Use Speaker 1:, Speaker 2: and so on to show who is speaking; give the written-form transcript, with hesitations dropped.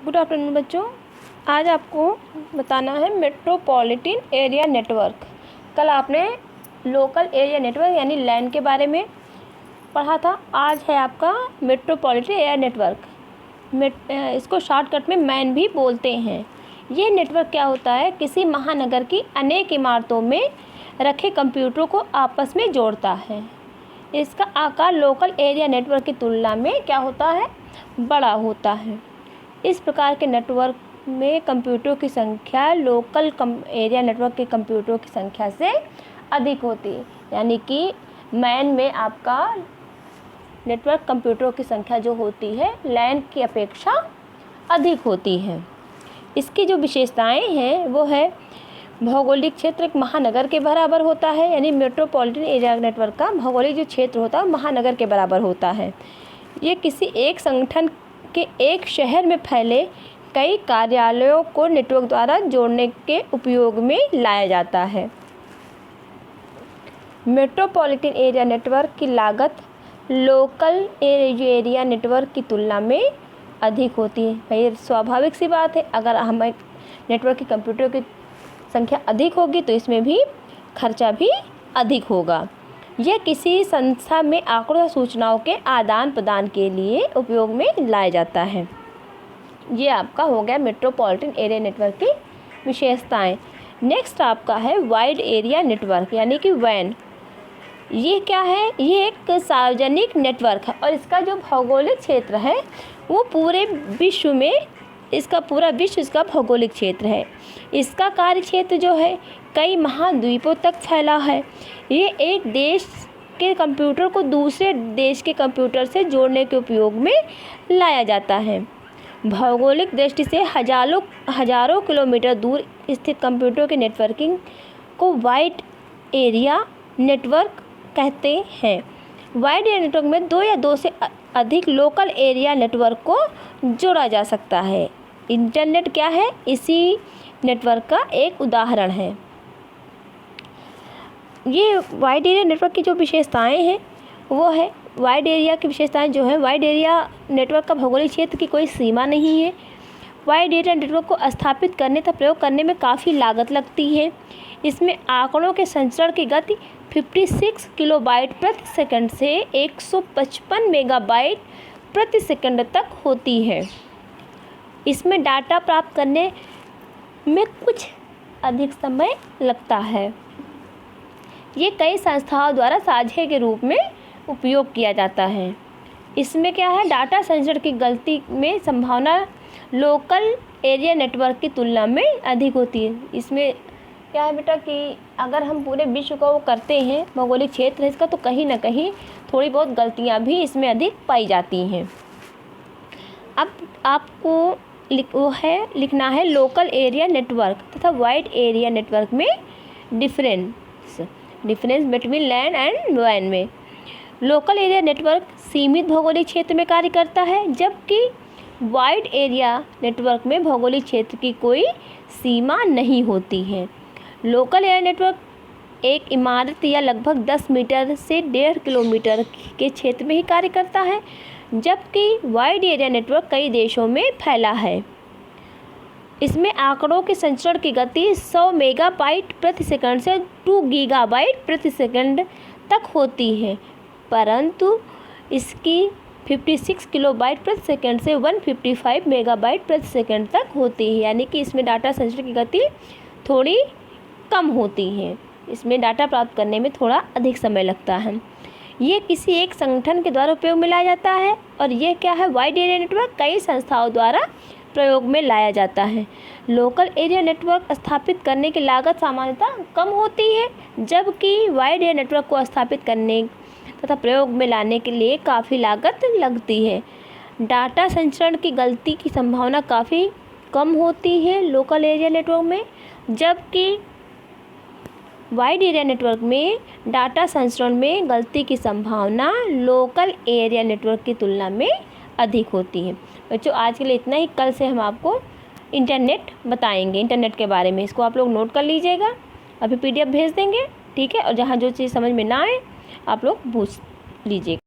Speaker 1: Good afternoon बच्चों। आज आपको बताना है मेट्रोपॉलिटन एरिया नेटवर्क। कल आपने लोकल एरिया नेटवर्क यानी लैन के बारे में पढ़ा था। आज है आपका मेट्रोपॉलिटन एरिया नेटवर्क। इसको शॉर्टकट में मैन भी बोलते हैं। ये नेटवर्क क्या होता है? किसी महानगर की अनेक इमारतों में रखे कंप्यूटरों को आपस में जोड़ता है। इसका आकार लोकल एरिया नेटवर्क की तुलना में क्या होता है? बड़ा होता है। इस प्रकार के नेटवर्क में कंप्यूटरों की संख्या लोकल एरिया नेटवर्क के कंप्यूटरों की संख्या से अधिक होती है। यानी कि मैन में आपका नेटवर्क कंप्यूटरों की संख्या जो होती है लैन की अपेक्षा अधिक होती है। इसकी जो विशेषताएं हैं वो है भौगोलिक क्षेत्र एक महानगर के बराबर होता है। यानी मेट्रोपॉलिटन एरिया नेटवर्क का भौगोलिक जो क्षेत्र होता है महानगर के बराबर होता है। ये किसी एक संगठन के एक शहर में फैले कई कार्यालयों को नेटवर्क द्वारा जोड़ने के उपयोग में लाया जाता है। मेट्रोपॉलिटन एरिया नेटवर्क की लागत लोकल एरिया नेटवर्क की तुलना में अधिक होती है। भाई स्वाभाविक सी बात है, अगर हमें नेटवर्क के कंप्यूटर की संख्या अधिक होगी तो इसमें भी खर्चा भी अधिक होगा। यह किसी संस्था में आंकड़ों सूचनाओं के आदान प्रदान के लिए उपयोग में लाया जाता है। ये आपका हो गया मेट्रोपॉलिटन एरिया नेटवर्क की विशेषताएं। नेक्स्ट आपका है वाइड एरिया नेटवर्क यानी कि वैन। ये क्या है? ये एक सार्वजनिक नेटवर्क है और इसका जो भौगोलिक क्षेत्र है वो पूरे विश्व में इसका भौगोलिक क्षेत्र है। इसका कार्य क्षेत्र जो है कई महाद्वीपों तक फैला है। ये एक देश के कंप्यूटर को दूसरे देश के कंप्यूटर से जोड़ने के उपयोग में लाया जाता है। भौगोलिक दृष्टि से हजारों किलोमीटर दूर स्थित कंप्यूटर के नेटवर्किंग को वाइड एरिया नेटवर्क कहते हैं। वाइड एरिया नेटवर्क में दो या दो से अधिक लोकल एरिया नेटवर्क को जोड़ा जा सकता है। इंटरनेट क्या है? इसी नेटवर्क का एक उदाहरण है। ये वाइड एरिया नेटवर्क की जो विशेषताएं हैं वो है वाइड एरिया की विशेषताएं जो है वाइड एरिया नेटवर्क का भौगोलिक क्षेत्र की कोई सीमा नहीं है। वाइड एरिया नेटवर्क को स्थापित करने तथा प्रयोग करने में काफ़ी लागत लगती है। इसमें आंकड़ों के संचरण की गति 56 किलोबाइट प्रति सेकंड से 155 मेगाबाइट प्रति सेकंड तक होती है। इसमें डाटा प्राप्त करने में कुछ अधिक समय लगता है। ये कई संस्थाओं द्वारा साझे के रूप में उपयोग किया जाता है। इसमें क्या है? डाटा संचरण की गलती में संभावना लोकल एरिया नेटवर्क की तुलना में अधिक होती है। इसमें क्या है बेटा कि अगर हम पूरे विश्व को करते हैं भौगोलिक क्षेत्र है इसका तो कहीं ना कहीं थोड़ी बहुत गलतियां भी इसमें अधिक पाई जाती हैं। अब आपको लिखना है लोकल एरिया नेटवर्क तथा वाइड एरिया नेटवर्क में डिफरेंस बिटवीन लैन एंड वैन में। लोकल एरिया नेटवर्क सीमित भौगोलिक क्षेत्र में कार्य करता है जबकि वाइड एरिया नेटवर्क में भौगोलिक क्षेत्र की कोई सीमा नहीं होती है। लोकल एरिया नेटवर्क एक इमारत या लगभग 10 मीटर से 1.5 किलोमीटर के क्षेत्र में ही कार्य करता है जबकि वाइड एरिया नेटवर्क कई देशों में फैला है। इसमें आंकड़ों के संचरण की गति 100 मेगाबाइट प्रति सेकंड से 2 गीगाबाइट प्रति सेकंड तक होती है, परंतु इसकी 56 किलोबाइट प्रति सेकंड से 155 मेगाबाइट प्रति सेकंड तक होती है। यानी कि इसमें डाटा संचरण की गति थोड़ी कम होती है। इसमें डाटा प्राप्त करने में थोड़ा अधिक समय लगता है। ये किसी एक संगठन के द्वारा उपयोग में लाया जाता है और ये क्या है? वाइड एरिया नेटवर्क कई संस्थाओं द्वारा प्रयोग में लाया जाता है। लोकल एरिया नेटवर्क स्थापित करने की लागत सामान्यतः कम होती है जबकि वाइड एरिया नेटवर्क को स्थापित करने तथा प्रयोग में लाने के लिए काफ़ी लागत लगती है। डाटा संचरण की गलती की संभावना काफ़ी कम होती है लोकल एरिया नेटवर्क में, जबकि वाइड एरिया नेटवर्क में डाटा संचरण में गलती की संभावना लोकल एरिया नेटवर्क की तुलना में अधिक होती है। बच्चों आज के लिए इतना ही। कल से हम आपको इंटरनेट बताएंगे, इंटरनेट के बारे में। इसको आप लोग नोट कर लीजिएगा। अभी PDF भेज देंगे, ठीक है? और जहाँ जो चीज़ समझ में ना आए आप लोग पूछ लीजिएगा।